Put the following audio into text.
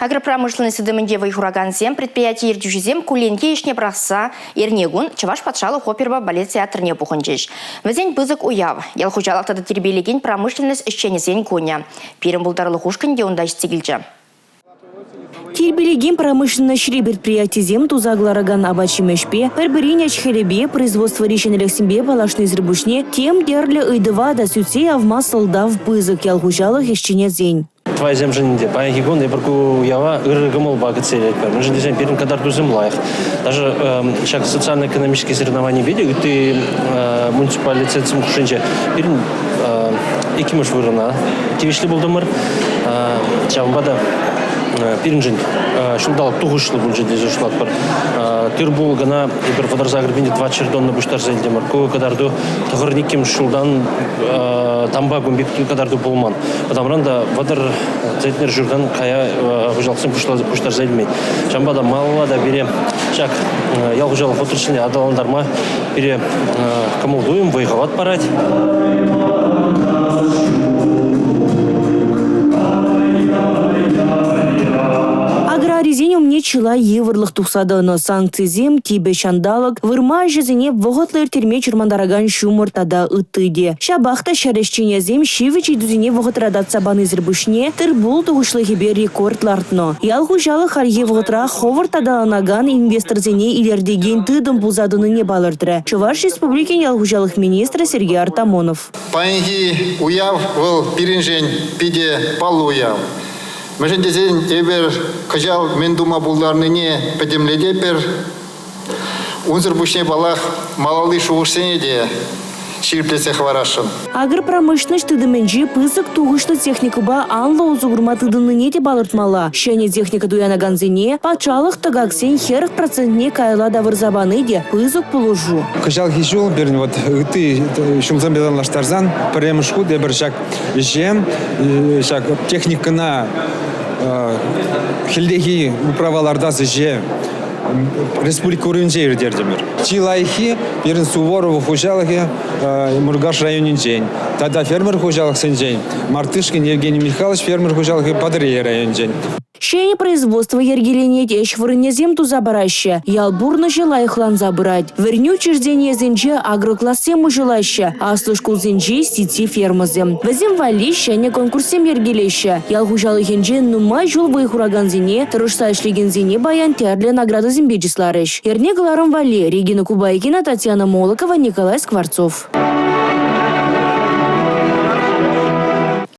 Агропромышленность дымендевый хурагансем предприятие ирдюжизем куленке ишне брахса ернегун чаваш патшалы хоперба балет театрне пухончеш. Везень бызык уяв. Ял хучалақтады тербелеген промышленность исченесен коня. Пирим булдарлы хушкан деундаш стигилча. Тербелеген промышленность предприятие зем тузаглараган абачимешпе, перберин ячхелебе, производство решенелек сембе палашный зрыбушне, тем дерли ыдыва да сюцей авма солдав бызык ял хучалых исченесен. Твоя земжинде, паянки гон, я барку ява ыргамол багацелет. Мы же дизайн перед кадар дузем лайх. Даже сейчас социально-экономические соревнования видели, ты муниципалитет смушинче перед экимыш вырана. Ты вишли был домар, чавбада перенжин, шулдал тугушлы bunca dizi şulat var. Türbul gana bir kadar zagribinde 2 çerdonla bu ştar zelde marko kadar da tağırnikim şuldan tamba gümbek kadar da bulman. Adamran da vadar zeytner jurdan kaya hocalıksın bu ştar zelmey. Şambada malla da biri şak yal hocalık oturuşunda adalandarma biri kamılduyum vaygavat parat. Аграризень мне чила еврлых тухсаданы санкцизем тибе шандалык вырма жизине воготлер терме чурмандараган шумыр тада ыттыде. Шабахта шарешченезем шивичи дүзине воготрадат сабаны зірбушне тырбул тугушлыгебе рекордлартно. Ял хужалы харье воготра ховыр тадаланаган инвесторзене илердеген тыдым булзадыны не балырдыры. Чуваш республики ял хужалых министра Сергей Артамонов. Паинги уяв был пиринжень пиде палуяв. Мәжен дезен эбер кажал мен дума булдарныне педемледе бер унзыр бушне балах малалы шуғышсене де ширплесе хварашын. Агропромышленность тыдыменжи пызык тугышлы техникаба анлы узугурма тыдыныне де балыртмала. Шене техника дуянаганзене патшалық тагаксен 40% кайла давыр забаны де пызык пулужу. Кажал хижул берін вот ты шумзан бедан лаштарзан премшку де бір шак жем шак техникана хилдеги управаларда же республика уровенже ердердемер. Чилайхи берін Суворова хужалығы Мургаш районен жен. Тада фермер хужалық сен жен. Мартышкин Евгений Михайлович фермер хужалығы Падрия район жен. Шене производство ергелене теш вырынезем тузабараща. Ялбурны желайхлан забрать. Верню учреждение зенже агроклассему желаща. А слышкул зенже сети фермазем. Везем вали шене конкурсем ергелеща. Ялхужалы хенже нума жул выхураган зене. Тұрышса ишлеген зене баян терле награда зембеджисларыш. Ерне галарым вали. Регина Кубайкина, Татьяна Молокова, Николай Скворцов.